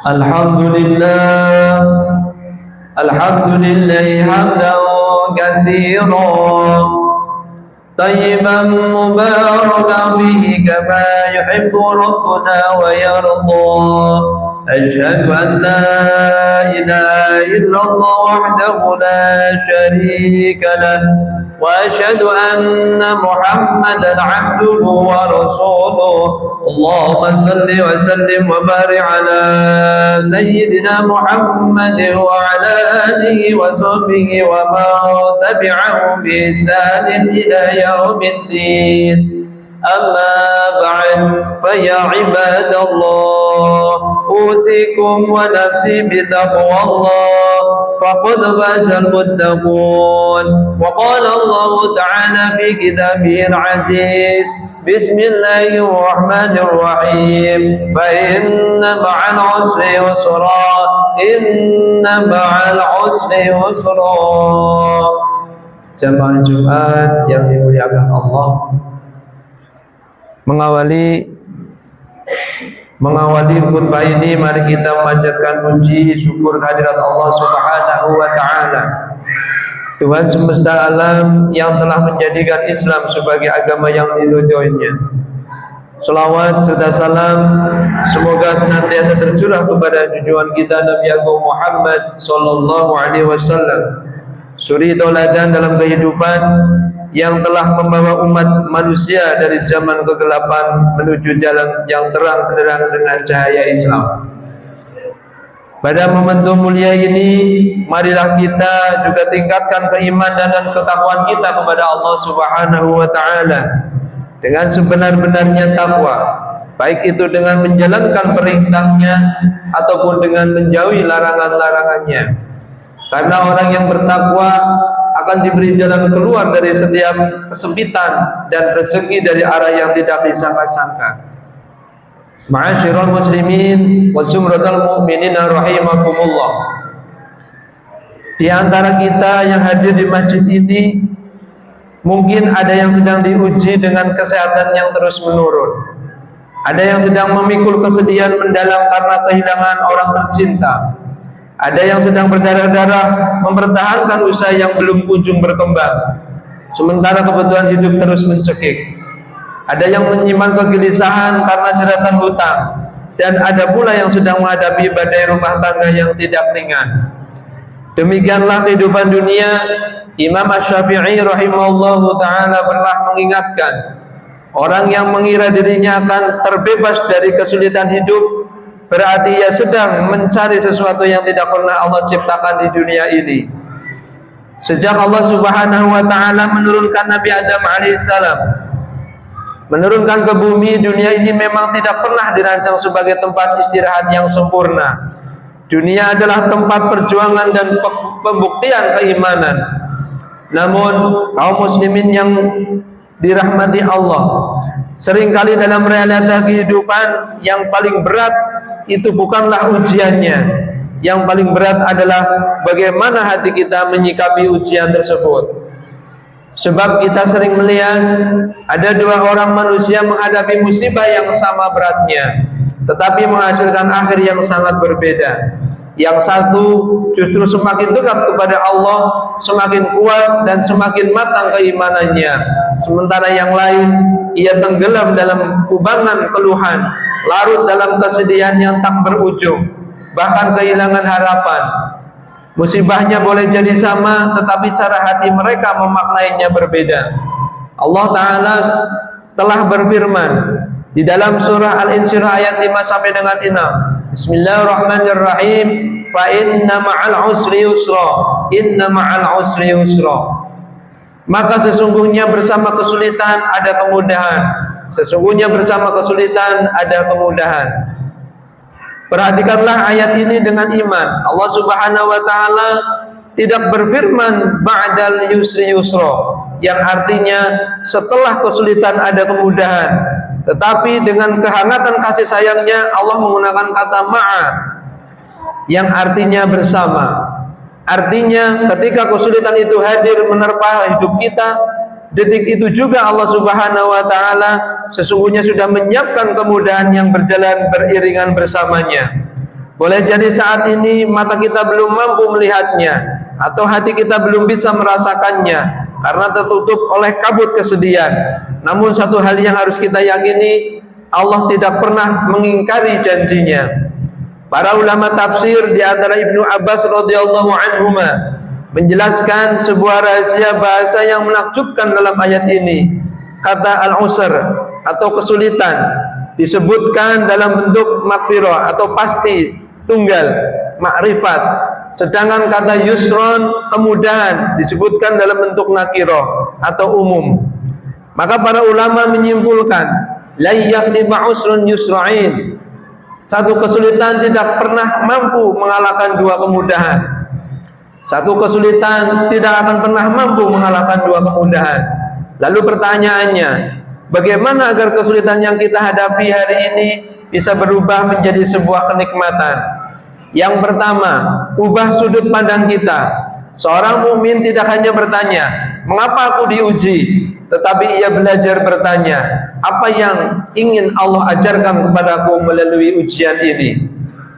Alhamdulillah, alhamdulillah hamdan katsiran tayyiban mubarakan fihi kama yuhibbu rabbuna wa yarda. أشهد أن لا إله إلا الله وحده لا شريك له وأشهد أن محمدا عبده ورسوله اللهم صل وسلم وبارك على سيدنا محمد وعلى آله وصحبه ومن تبعهم بإحسان إلى يوم الدين أما بعد فيا عباد الله أوصيكم ونفسي بتقوى الله فقد فاز المتقون. وقال الله تعالى في كتابه العزيز بسم الله الرحمن الرحيم فإن مع العسر يسرا إن مع العسر يسرا. Jamaah Jumat yang dimuliakan Allah, mengawali khutbah ini mari kita memanjatkan puji syukur kehadirat Allah Subhanahu wa taala, Tuhan semesta alam yang telah menjadikan Islam sebagai agama yang diridhoinya. Selawat serta salam semoga senantiasa tercurah kepada junjungan kita Nabi Agung Muhammad sallallahu alaihi wasallam, suri tauladan dalam kehidupan yang telah membawa umat manusia dari zaman kegelapan menuju jalan yang terang benderang dengan cahaya Islam. Pada momentum mulia ini, marilah kita juga tingkatkan keimanan dan ketakwaan kita kepada Allah Subhanahu wa taala dengan sebenar-benarnya takwa, baik itu dengan menjalankan perintahnya ataupun dengan menjauhi larangan-larangannya. Karena orang yang bertakwa akan diberi jalan keluar dari setiap kesempitan dan rezeki dari arah yang tidak disangka-sangka. Ma'asyiral muslimin wa sumratal mu'minina rahimakumullah. Di antara kita yang hadir di masjid ini, mungkin ada yang sedang diuji dengan kesehatan yang terus menurun. Ada yang sedang memikul kesedihan mendalam karena kehilangan orang tercinta. Ada yang sedang berdarah-darah mempertahankan usaha yang belum kunjung berkembang, sementara kebutuhan hidup terus mencekik. Ada yang menyimpan kegelisahan karena jeratan hutang, dan ada pula yang sedang menghadapi badai rumah tangga yang tidak ringan. Demikianlah kehidupan dunia. Imam Asy-Syafi'i rahimahullahu ta'ala pernah mengingatkan, orang yang mengira dirinya akan terbebas dari kesulitan hidup, berarti ia sedang mencari sesuatu yang tidak pernah Allah ciptakan di dunia ini. Sejak Allah Subhanahu wa taala menurunkan Nabi Adam alaihissalam, menurunkan ke bumi, dunia ini memang tidak pernah dirancang sebagai tempat istirahat yang sempurna. Dunia adalah tempat perjuangan dan pembuktian keimanan. Namun kaum muslimin yang dirahmati Allah, seringkali dalam realita kehidupan yang paling berat itu bukanlah ujiannya. Yang paling berat adalah bagaimana hati kita menyikapi ujian tersebut. Sebab kita sering melihat ada dua orang manusia menghadapi musibah yang sama beratnya, tetapi menghasilkan akhir yang sangat berbeda. Yang satu justru semakin dekat kepada Allah, semakin kuat dan semakin matang keimanannya. Sementara yang lain, ia tenggelam dalam kubangan keluhan, larut dalam kesedihan yang tak berujung, bahkan kehilangan harapan. Musibahnya boleh jadi sama, tetapi cara hati mereka memaknainya berbeda. Allah Ta'ala telah berfirman di dalam surah Al-Insyirah ayat 5 sampai dengan 6. Bismillahirrahmanirrahim. Fa inna ma'al usri yusra. Inna ma'al usri yusra. Maka sesungguhnya bersama kesulitan ada kemudahan. Sesungguhnya bersama kesulitan ada kemudahan. Perhatikanlah ayat ini dengan iman. Allah Subhanahu wa taala tidak berfirman ba'dal yusri yusra, yang artinya setelah kesulitan ada kemudahan, tetapi dengan kehangatan kasih sayangnya Allah menggunakan kata ma'a, yang artinya bersama. Artinya ketika kesulitan itu hadir menerpa hidup kita, detik itu juga Allah Subhanahu wa taala sesungguhnya sudah menyiapkan kemudahan yang berjalan beriringan bersamanya. Boleh jadi saat ini mata kita belum mampu melihatnya, atau hati kita belum bisa merasakannya karena tertutup oleh kabut kesedihan. Namun satu hal yang harus kita yakini, Allah tidak pernah mengingkari janjinya. Para ulama tafsir di antara Ibnu Abbas radhiyallahu anhuma menjelaskan sebuah rahasia bahasa yang menakjubkan dalam ayat ini. Kata al-usr atau kesulitan disebutkan dalam bentuk maghfirah atau pasti tunggal, makrifat. Sedangkan kata yusron, kemudahan, disebutkan dalam bentuk nakirah atau umum. Maka para ulama menyimpulkan, la yaghliba usrun yusra'in. Satu kesulitan tidak pernah mampu mengalahkan dua kemudahan. Satu kesulitan tidak akan pernah mampu mengalahkan dua kemudahan. Lalu pertanyaannya, bagaimana agar kesulitan yang kita hadapi hari ini bisa berubah menjadi sebuah kenikmatan? Yang pertama, ubah sudut pandang kita. Seorang mukmin tidak hanya bertanya, mengapa aku diuji? Tetapi ia belajar bertanya, apa yang ingin Allah ajarkan kepadaku melalui ujian ini?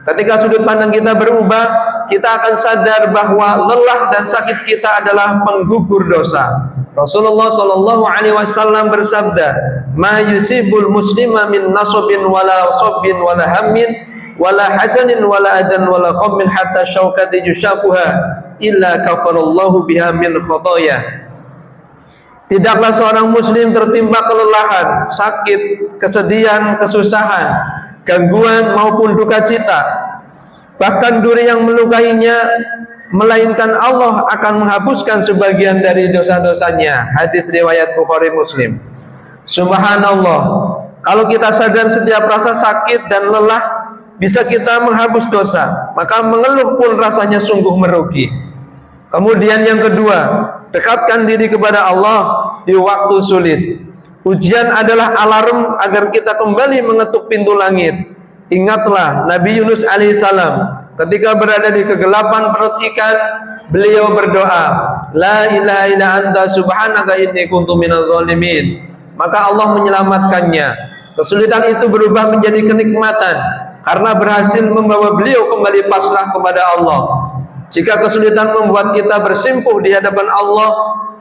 Ketika sudut pandang kita berubah, kita akan sadar bahwa lelah dan sakit kita adalah penggugur dosa. Rasulullah sallallahu alaihi wasallam bersabda, "Ma yusibul muslima min nasabin wala sabbin wala hammin wala hasanin wala adan wala khammin hatta syaukati yushaquha illa kafarallahu biha min khataaya." Tidaklah seorang muslim tertimpa kelelahan, sakit, kesedihan, kesusahan, gangguan maupun duka cita, bahkan duri yang melukainya, melainkan Allah akan menghapuskan sebagian dari dosa-dosanya. Hadis riwayat Bukhari Muslim. Subhanallah, kalau kita sadar setiap rasa sakit dan lelah bisa kita menghapus dosa, maka mengeluh pun rasanya sungguh merugi. Kemudian yang kedua, dekatkan diri kepada Allah di waktu sulit. Ujian adalah alarm agar kita kembali mengetuk pintu langit. Ingatlah Nabi Yunus alaihissalam ketika berada di kegelapan perut ikan, beliau berdoa, La ilaha illa anta subhanaka inni kuntu minadh dhalimin. Maka Allah menyelamatkannya. Kesulitan itu berubah menjadi kenikmatan karena berhasil membawa beliau kembali pasrah kepada Allah. Jika kesulitan membuat kita bersimpuh di hadapan Allah,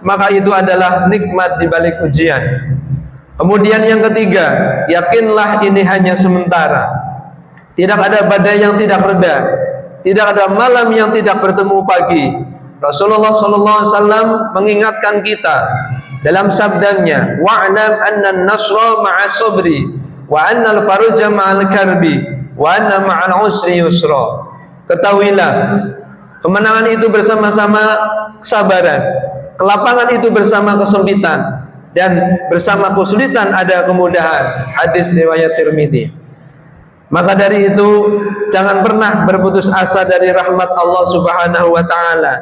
maka itu adalah nikmat di balik ujian. Kemudian yang ketiga, yakinlah ini hanya sementara. Tidak ada badai yang tidak reda, tidak ada malam yang tidak bertemu pagi. Rasulullah SAW mengingatkan kita dalam sabdanya, wa'lam anna an-nasra ma'a sabri wa anna al-faruja ma'al karbi wa anna ma'al usri yusra. Ketahuilah, kemenangan itu bersama-sama kesabaran, kelapangan itu bersama kesempitan, dan bersama kesulitan ada kemudahan. Hadis riwayat Tirmidzi. Maka dari itu jangan pernah berputus asa dari rahmat Allah Subhanahu wa taala.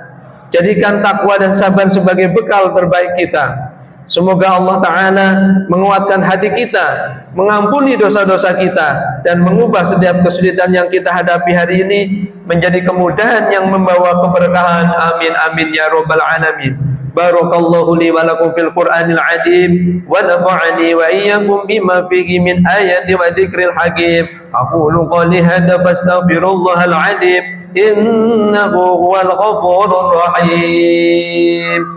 Jadikan takwa dan sabar sebagai bekal terbaik kita. Semoga Allah taala menguatkan hati kita, mengampuni dosa-dosa kita, dan mengubah setiap kesulitan yang kita hadapi hari ini menjadi kemudahan yang membawa keberkahan. Amin amin ya rabbal alamin. Barakallahu li wa lakum fil Qur'anil azim wa nafa'ani wa iyyakum bima fihi min ayati wa dzikril hakim. Aqulu qali hadza fastaghfirullahal azim innahu huwal ghafurur rahim.